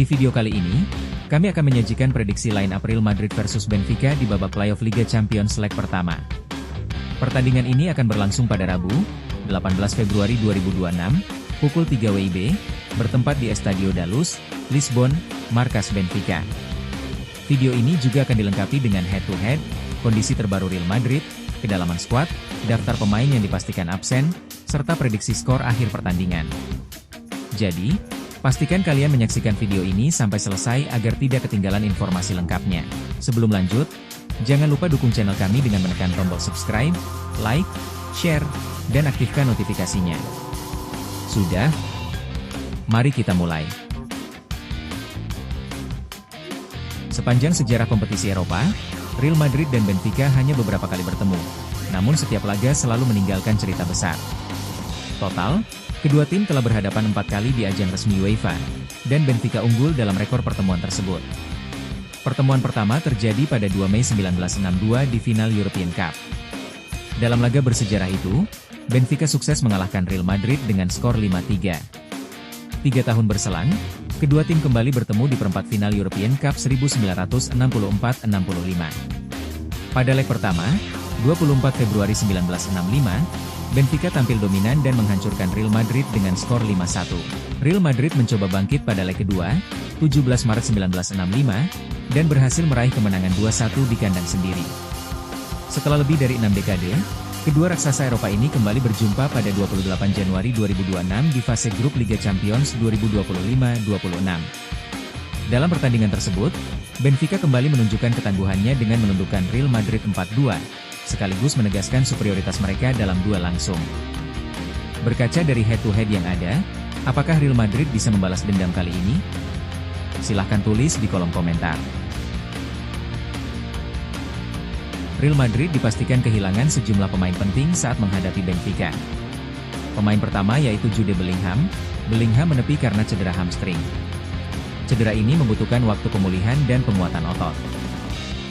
Di video kali ini, kami akan menyajikan prediksi line up Real Madrid versus Benfica di babak playoff Liga Champions leg pertama. Pertandingan ini akan berlangsung pada Rabu, 18 Februari 2026, pukul 3 WIB, bertempat di Estadio da Luz, Lisbon, markas Benfica. Video ini juga akan dilengkapi dengan head-to-head, kondisi terbaru Real Madrid, kedalaman skuad, daftar pemain yang dipastikan absen, serta prediksi skor akhir pertandingan. Jadi, pastikan kalian menyaksikan video ini sampai selesai agar tidak ketinggalan informasi lengkapnya. Sebelum lanjut, jangan lupa dukung channel kami dengan menekan tombol subscribe, like, share, dan aktifkan notifikasinya. Sudah? Mari kita mulai. Sepanjang sejarah kompetisi Eropa, Real Madrid dan Benfica hanya beberapa kali bertemu, namun setiap laga selalu meninggalkan cerita besar. Total, kedua tim telah berhadapan 4 kali di ajang resmi UEFA, dan Benfica unggul dalam rekor pertemuan tersebut. Pertemuan pertama terjadi pada 2 Mei 1962 di final European Cup. Dalam laga bersejarah itu, Benfica sukses mengalahkan Real Madrid dengan skor 5-3. 3 tahun berselang, kedua tim kembali bertemu di perempat final European Cup 1964-65. Pada leg pertama, 24 Februari 1965, Benfica tampil dominan dan menghancurkan Real Madrid dengan skor 5-1. Real Madrid mencoba bangkit pada leg kedua, 17 Maret 1965, dan berhasil meraih kemenangan 2-1 di kandang sendiri. Setelah lebih dari 6 dekade, kedua raksasa Eropa ini kembali berjumpa pada 28 Januari 2026 di fase grup Liga Champions 2025-26. Dalam pertandingan tersebut, Benfica kembali menunjukkan ketangguhannya dengan menundukkan Real Madrid 4-2, sekaligus menegaskan superioritas mereka dalam duel langsung. Berkaca dari head-to-head yang ada, apakah Real Madrid bisa membalas dendam kali ini? Silahkan tulis di kolom komentar. Real Madrid dipastikan kehilangan sejumlah pemain penting saat menghadapi Benfica. Pemain pertama yaitu Jude Bellingham menepi karena cedera hamstring. Cedera ini membutuhkan waktu pemulihan dan penguatan otot.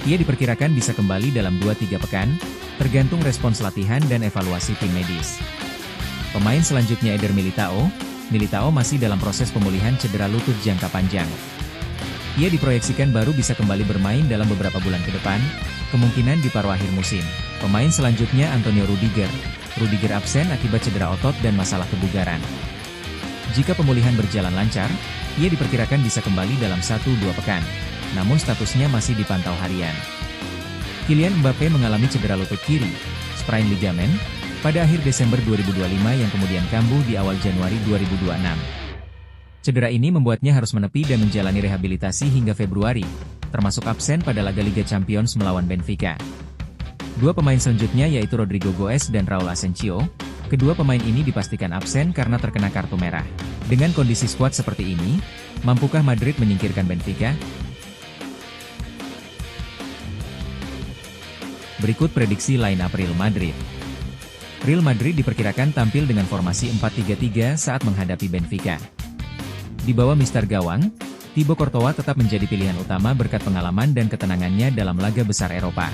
Ia diperkirakan bisa kembali dalam 2-3 pekan, tergantung respons latihan dan evaluasi tim medis. Pemain selanjutnya Eder Militao masih dalam proses pemulihan cedera lutut jangka panjang. Ia diproyeksikan baru bisa kembali bermain dalam beberapa bulan ke depan, kemungkinan di paruh akhir musim. Pemain selanjutnya Antonio Rudiger absen akibat cedera otot dan masalah kebugaran. Jika pemulihan berjalan lancar, ia diperkirakan bisa kembali dalam 1-2 pekan. Namun statusnya masih dipantau harian. Kylian Mbappe mengalami cedera lutut kiri, sprain ligamen, pada akhir Desember 2025 yang kemudian kambuh di awal Januari 2026. Cedera ini membuatnya harus menepi dan menjalani rehabilitasi hingga Februari, termasuk absen pada laga Liga Champions melawan Benfica. Dua pemain selanjutnya yaitu Rodrigo Goes dan Raul Asensio, kedua pemain ini dipastikan absen karena terkena kartu merah. Dengan kondisi skuad seperti ini, mampukah Madrid menyingkirkan Benfica? Berikut prediksi line up Real Madrid. Real Madrid diperkirakan tampil dengan formasi 4-3-3 saat menghadapi Benfica. Di bawah Mister Gawang, Thibaut Courtois tetap menjadi pilihan utama berkat pengalaman dan ketenangannya dalam laga besar Eropa.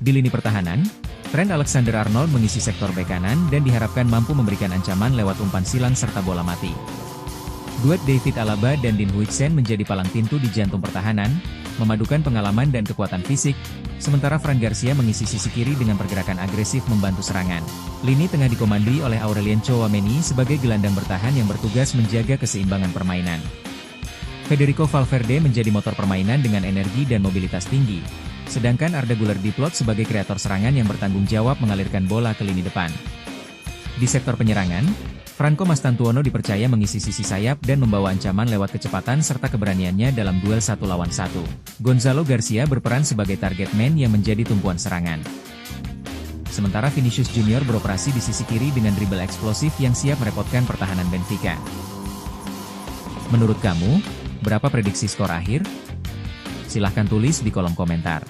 Di lini pertahanan, Trent Alexander-Arnold mengisi sektor bek kanan dan diharapkan mampu memberikan ancaman lewat umpan silang serta bola mati. Duet David Alaba dan Dean Huijsen menjadi palang pintu di jantung pertahanan, memadukan pengalaman dan kekuatan fisik, sementara Fran Garcia mengisi sisi kiri dengan pergerakan agresif membantu serangan. Lini tengah dikomandoi oleh Aurelien Tchouaméni sebagai gelandang bertahan yang bertugas menjaga keseimbangan permainan. Federico Valverde menjadi motor permainan dengan energi dan mobilitas tinggi, sedangkan Arda Güler diplot sebagai kreator serangan yang bertanggung jawab mengalirkan bola ke lini depan. Di sektor penyerangan, Franco Mastantuono dipercaya mengisi sisi sayap dan membawa ancaman lewat kecepatan serta keberaniannya dalam duel 1 lawan 1. Gonzalo Garcia berperan sebagai target man yang menjadi tumpuan serangan. Sementara Vinicius Junior beroperasi di sisi kiri dengan dribble eksplosif yang siap merepotkan pertahanan Benfica. Menurut kamu, berapa prediksi skor akhir? Silahkan tulis di kolom komentar.